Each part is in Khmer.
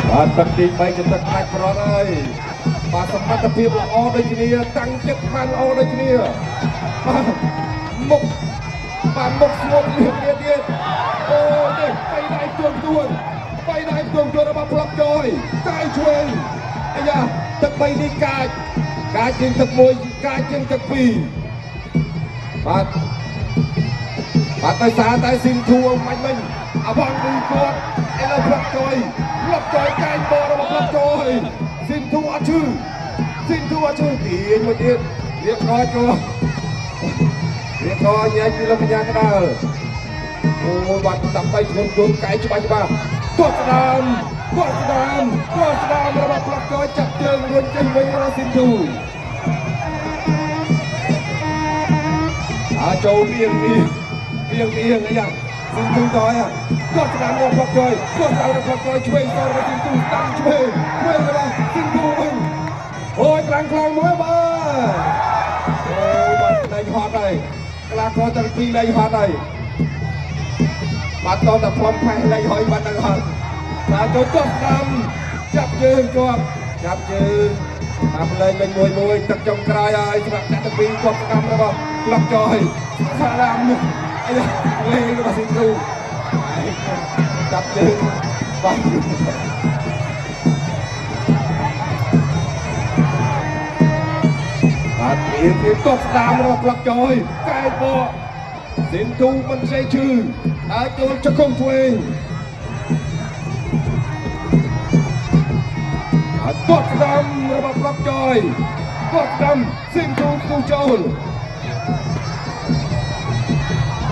បាទទឹកទី3គឺទឹកផ្ដាច់ប្រត់ហើយបាទសមត្ថភាពល្អដូចគ្នាតាំងចិត្តបានល្អដូចគ្នាបាទមុខបាទមុខស្ងប់លៀបទៀតអូនេះបីដៃទួនរបស់ផ្លុកចយកាយឆ្វេងអាយ៉ាទឹក3នេះកាចជាងទឹក1កាចជាងទឹក2បាទដោយសារតែស៊ីនធូមិនអវងគឺគាត់ឥឡូវផ្លុកចយកាយបោរបស់ផ្លុកចយស៊ីនធូអត់ឈឺទាញមួយទៀតរៀបកញ៉ៃពីលោកកញ្ញាកដាលអូបាត់ដើម្បីធ្ងន់ខ្លួនកាយច្បាស់គាត់ស្ដាមរបស់ផ្លុកចយចាប់ជើងរួចចេញវិញរកស៊ីនធូចូលមៀងអីយ៉ាស៊ីនធូតយគាត់ស្ដាមរបស់ផ្លុកចយឆ្វេងសររបស់ស៊ីនធូស្ដាំឆ្វេងរបស់ស៊ីនធូវិញអូយខ្លាំងមួយបាទអូបាត់លែងហត់ហើយកលាករទាំងពីរលែងហត់ហើយបាទតតែផ្លុំផេះលែងហើយបាត់ដល់ហត់បាទចូលទស្សតាមចាប់ជើងចាប់ជើងតាមលេងវិញមួយទឹកចុងក្រោយហើយសម្រាប់អ្នកទាំងពីរគាត់កម្មរបស់ផ្លុកចយសាឡាមអីលេងរបស់ស៊ីនធូចាប់ជើងបាទបាទមានទស្សតាមរបស់ផ្លុកចយកែបកស៊ីនធូមិនសេឈឺហើយចូលចង្គង់ឆ្វេងទស្សតាមរបស់ផ្លុកចយទស្សតាមស៊ីនធូចូល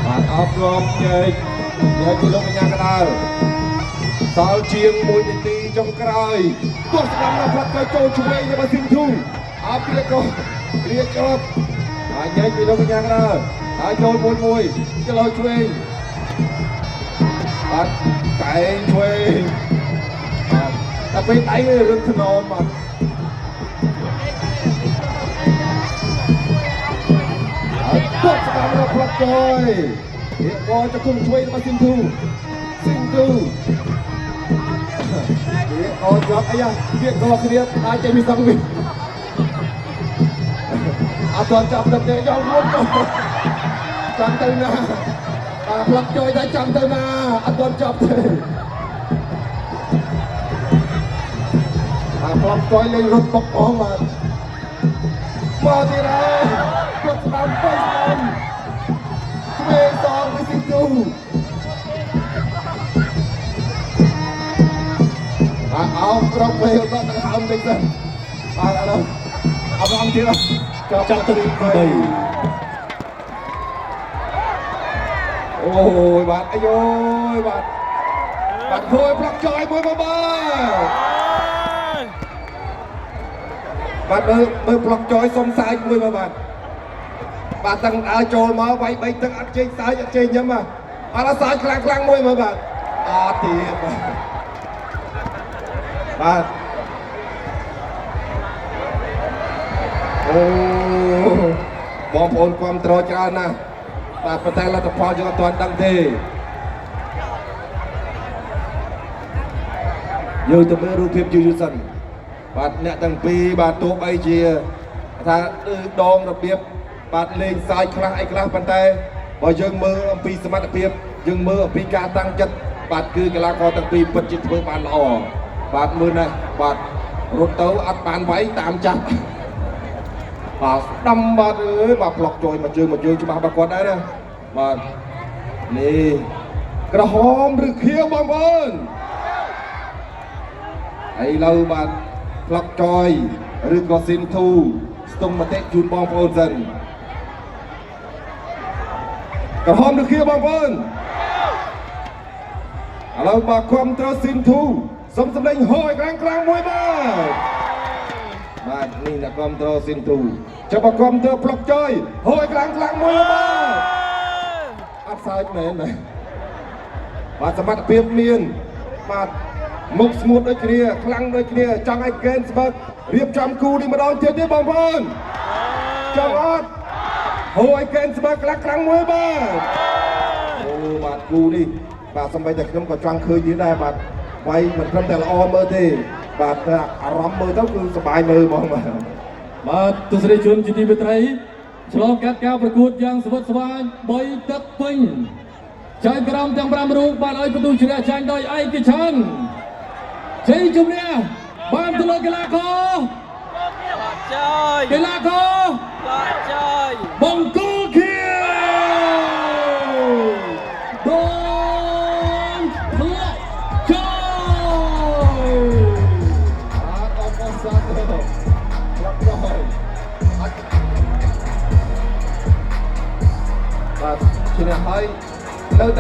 បាទអបរំជែកពីលោកកញ្ញាកដាលសល់ជាង1នាទីចុងក្រោយទស្សតាមរបស់ផ្លុកចយចូលឆ្វេងរបស់ស៊ីនធូអបរៀបចប់ហើយញ៉ៃពីលោកកញ្ញាកដាលហើយចូលមួយចលោឆ្វេងបាទកែងឆ្វេងបាទតែពេលដៃរឹងថ្នមបាទហើយទស្សតាមរបស់ផ្លុកចយរៀបក៏จะគុំឆ្វេងរបស់ស៊ីនធូរៀបក៏ជាប់អីយ៉ារៀបក៏គ្នាអាចចេញពីសងវិញអត់ទាន់ចាប់ទឹកទេយកមុនចាំទៅណាបាទផ្លុកចយតែចាំទៅណាអត់ទាន់ចាប់ទេបាទផ្លុកចយលេងរត់បុកអស់បាទទៀតហើយគាត់ស្ដាំទៅស្ដាំឆ្វេងសងពីស៊ីនធូបាទអោបគ្រប់ពេលដល់ទៅហើមតិចទៅបាទឥឡូវអបអរទៀតចាប់ទៅ3អូយបាទអាយយបាទហួយផ្លុកចយមួយបាទមើលផ្លុកចយសុំសាយមួយបាទតាំងដើរចូលមកវាយ3ទឹកអត់ជិះសាយអត់ជិះញឹមបាទអត់សាយខ្លាំងមួយបាទអត់ទៀតបាទអូបងប្អូនគាំទ្រច្រើនណាស់បាទប៉ុន្តែលទ្ធផលយើងអត់ទាន់ដឹងទេយើងទៅមើលរូបភាពយូរសិនបាទអ្នកទាំងពីរបាទទោះបីជាថាដងរបៀបបាទលេងសាយខ្លះអីខ្លះប៉ុន្តែបើយើងមើលអំពីសមត្ថភាពយើងមើលអំពីការតាំងចិត្តបាទគឺកីឡាករទាំងពីរពិតជាធ្វើបានល្អបាទមើលណាបាទរត់ទៅអត់បានវាយតាមចាប់បាទស្ដាំបាទអើយបាទផ្លុកចយមកជើងច្បាស់បាទគាត់ដែរណាបាទនេះក្រហមឬខៀវបងប្អូនឥឡូវបាទផ្លុកចយឬក៏ស៊ីនធូស្ទង់មតិជូនបងប្អូនសិនក្រហមឬខៀវបងប្អូនឥឡូវបាទគ្រប់ត្រូវស៊ីនធូសុំសម្លេងហោយខ្លាំងមួយបាទនេះអ្នកគ្រប់ត្រូវស៊ីនធូចាប់មកគ្រប់ត្រូវផ្លុកចយហោយខ្លាំងមួយបាទអត់សើចមែនណាបាទសមត្ថភាពមានបាទមុខស្ងួតដូចគ្នាខ្លាំងដូចគ្នាចង់ឲ្យកេនស្បឹករៀបចំគូនេះម្ដងទៀតទេបងប្អូនចង់អត់ហូឲ្យកេនស្បឹកខ្លាំងមួយបាទអូបាទគូនេះបាទសម្បីតែខ្ញុំក៏ចង់ឃើញទៀតដែរបាទ វាយមិនត្រឹមតែល្អមើលទេបាទអារម្មណ៍មើលទៅគឺសប្បាយមើលហ្មងបាទទស្សនិកជនជាទីមេត្រីឆ្លងកាត់ការប្រកួតយ៉ាងស្វិតស្វាញ3ទឹកពេញចៅក្រមទាំង5រូបបានឲ្យបន្ទូជ្រះចាញ់ដោយឯកច្ឆន្ទជ័យជំនះបានទៅលើកីឡាករ